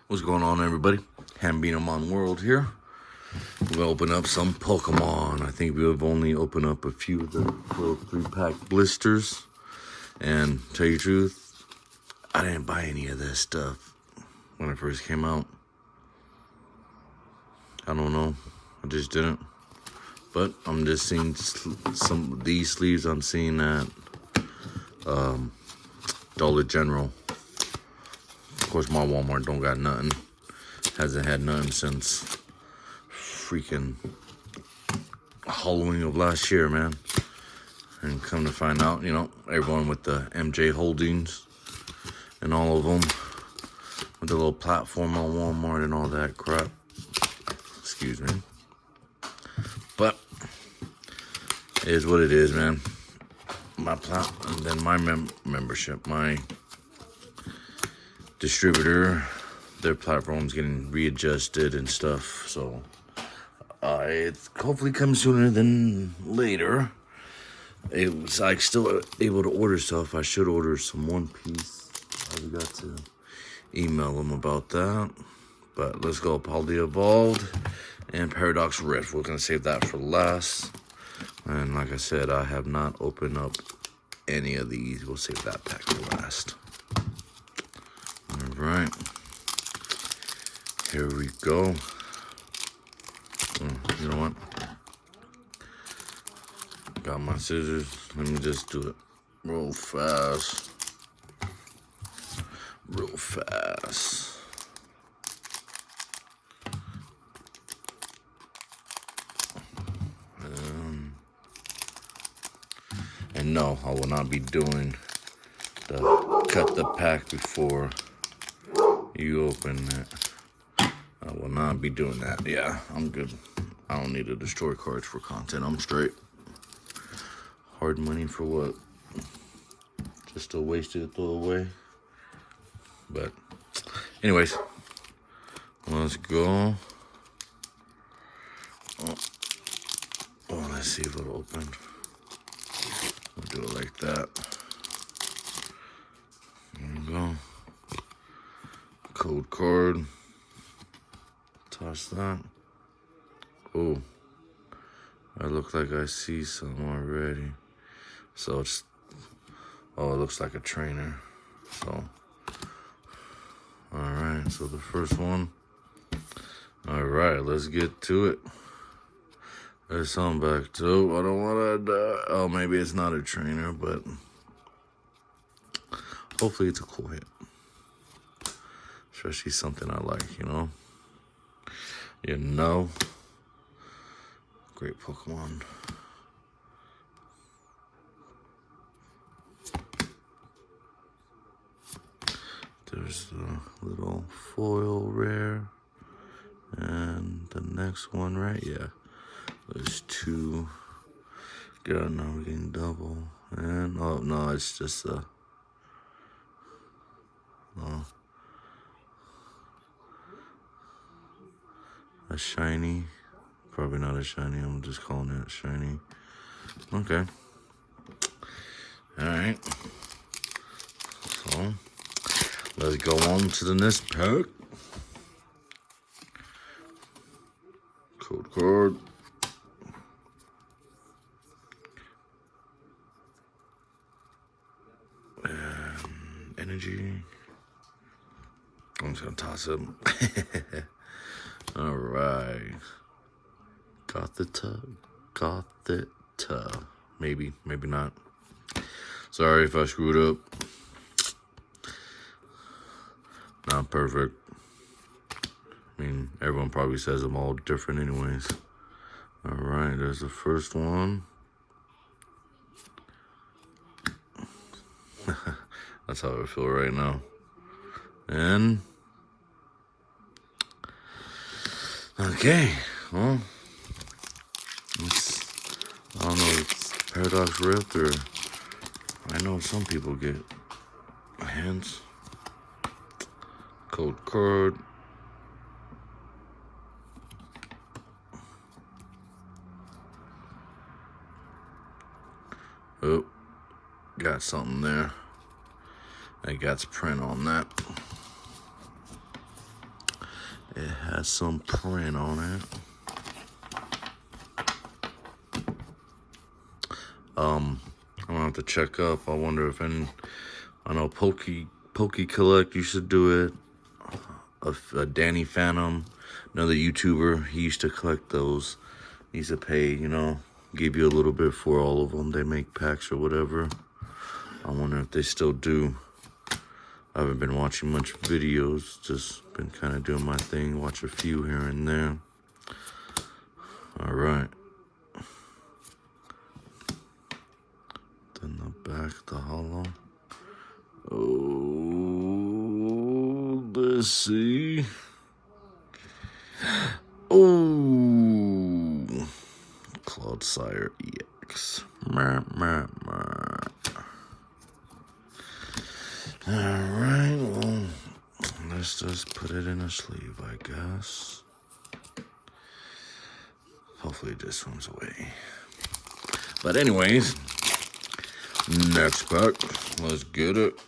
What's going on, everybody? Hambinomon World here. We'll open up some Pokemon. I think we've only opened up a few of the little 3-pack blisters. And tell you the truth, I didn't buy any of this stuff when it first came out. I don't know. I just didn't. But I'm just seeing some of these sleeves I'm seeing at Dollar General. Of course, my Walmart don't got nothing. Hasn't had nothing since freaking Halloween of last year, man. And come to find out, you know, everyone with the MJ holdings and all of them with the little platform on Walmart and all that crap. Excuse me. But it is what it is, man. My and then my membership, my distributor, their platform's getting readjusted and stuff, so it hopefully comes sooner than later. It was like still able to order stuff. I should order some One Piece. I forgot to email them about that. But let's go Palladia Evolved and Paradox Rift. We're gonna save that for last. And like I said, I have not opened up any of these. We'll save that pack for last. All right, here we go. You know what? Got my scissors. Let me just do it real fast. Real fast. And no, I will not be doing the cut the pack before you open it. I will not be doing that. Yeah, I'm good. I don't need to destroy cards for content. I'm straight. Hard money for what? Just to waste it, throw away. But anyways, let's go. Oh, let's see if it'll open. We'll do it like that. There we go. Code card. Toss that. Oh, I look like I see some already. So it's, oh, it looks like a trainer. So, all right. So the first one. All right, let's get to it. There's some back too. I don't want to die. Oh, maybe it's not a trainer, but hopefully it's a cool hit. Especially something I like, you know? You know? Great Pokemon. There's the little foil rare. And the next one, right? Yeah. There's two. God, now we're getting double. And, oh, no, it's just a... Oh. A shiny. Probably not a shiny. I'm just calling it shiny. Okay. Alright. So, let's go on to the next pack. Code card. And energy. I'm just gonna toss him. All right. Got the tub. Got the tub. Maybe, maybe not. Sorry if I screwed up. Not perfect. I mean, everyone probably says I'm all different anyways. All right, there's the first one. That's how I feel right now. And okay, well, I don't know if it's Paradox Rift or I know some people get hands. Code card. Oh, got something there. I got print on that. It has some print on it. I'm gonna have to check up. I wonder if any. I know Poke Collect used to do it. Danny Phantom, another YouTuber, he used to collect those. He used to pay, you know, give you a little bit for all of them. They make packs or whatever. I wonder if they still do. I haven't been watching much videos, just been kind of doing my thing, watch a few here and there. All right. Then the back, the hollow. Oh, let's see. Oh, Cloud Sire EX. All right, well, let's just put it in a sleeve, I guess. Hopefully it just swims away. But anyways, next pack. Let's get it.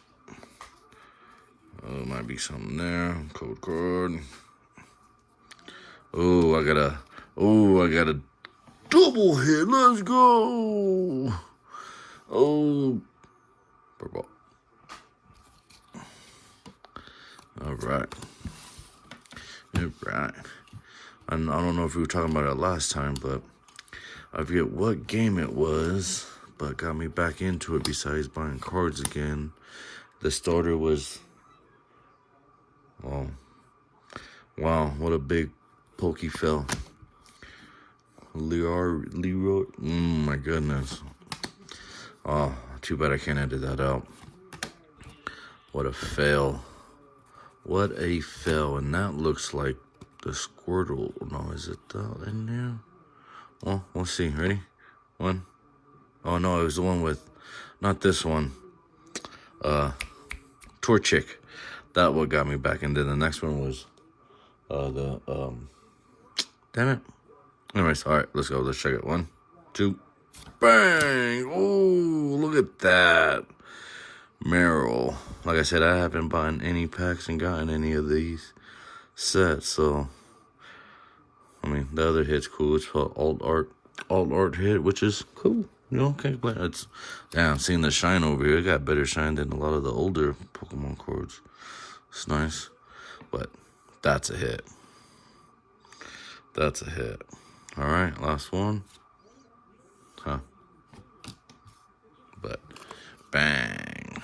Oh, might be something there. Code card. Oh, I got a double hit. Let's go. Oh, purple. All right. I don't know if we were talking about it last time, but I forget what game it was, but got me back into it besides buying cards again. The starter was, wow, what a big pokey fell. Leroy, my goodness. Oh, too bad I can't edit that out. What a fail. What a fail. And that looks like the Squirtle. No, is it in there? Well, we'll see. Ready? One. Oh, no, it was the one with, not this one. Torchic. That what got me back. And then the next one was damn it. Anyways, all right, let's go. Let's check it. 1, 2, bang. Oh, look at that. Meryl. Like I said, I haven't bought any packs and gotten any of these sets, so I mean the other hit's cool. It's called alt art hit, which is cool. You know, can't complain. It's damn, seeing the shine over here. It got better shine than a lot of the older Pokemon cards. It's nice. But that's a hit. That's a hit. Alright, last one. Huh. But bang.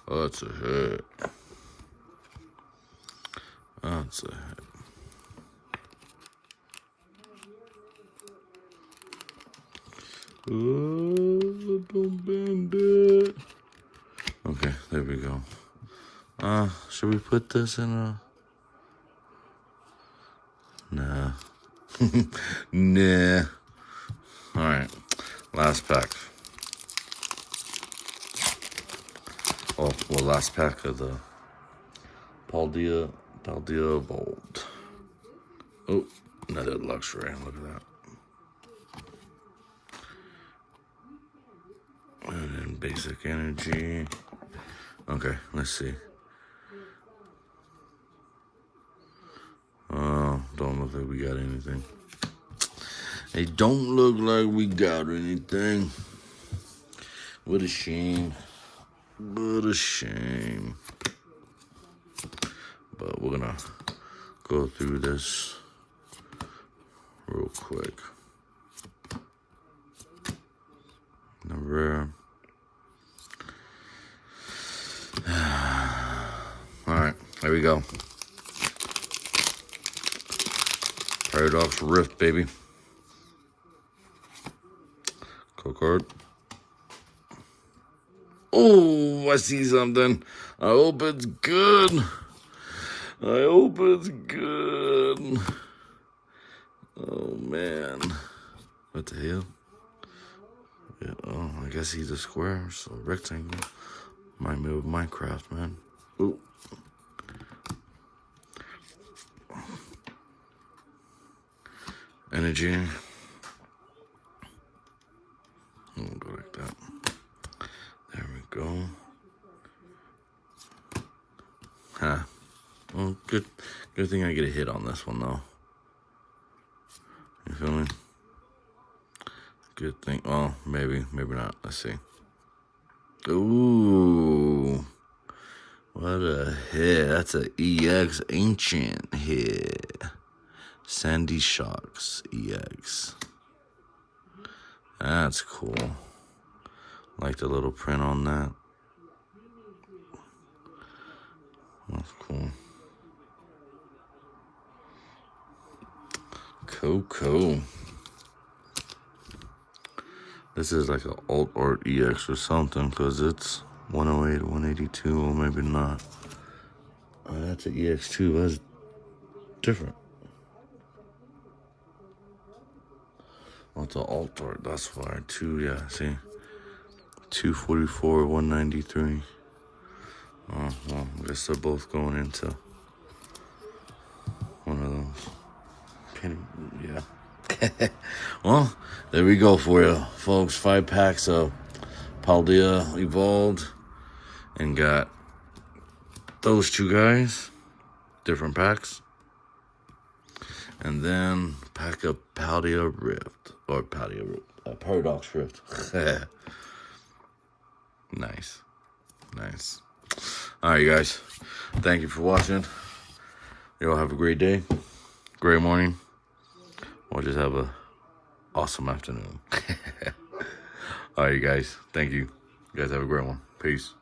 Oh, that's a hit. That's a hit. Oh, don't bend it. Okay, there we go. Should we put this in a... Nah. Nah. Alright, last pack. Oh, well, last pack of the Palladia Bold. Oh, another luxury. Look at that. And then basic energy. Okay, let's see. Oh, don't look like we got anything. It don't look like we got anything. What a shame. What a shame. But we're gonna go through this real quick. The rare. Alright, there we go. Paradox Rift, baby. Code card. Oh, I see something. I hope it's good. I hope it's good. Oh, man. What the hell? Yeah, oh, I guess he's a square, so rectangle. Remind me of Minecraft, man. Ooh. Energy. We'll go like that. There we go. Huh. Well, good thing I get a hit on this one, though. You feel me? Good thing. Well, maybe not. Let's see. Ooh. What a hit. That's an EX Ancient hit. Sandy Shocks EX. That's cool. Like the little print on that. That's cool. Cool. This is like an alt art EX or something, because it's 108, 182, or maybe not. That's an EX2. That's different. Oh, it's an alt art. That's why. Yeah, see? 244, 193. Oh, well, I guess they're both going into one of those. Yeah. Well, there we go for you, folks. 5 packs of Palladia Evolved, and got those 2 guys, different packs, and then pack of Palladia Rift, or Paradox Rift. Nice. All right, you guys. Thank you for watching. You all have a great day, great morning, or just have a awesome afternoon. All right, you guys. Thank you. You guys have a great one. Peace.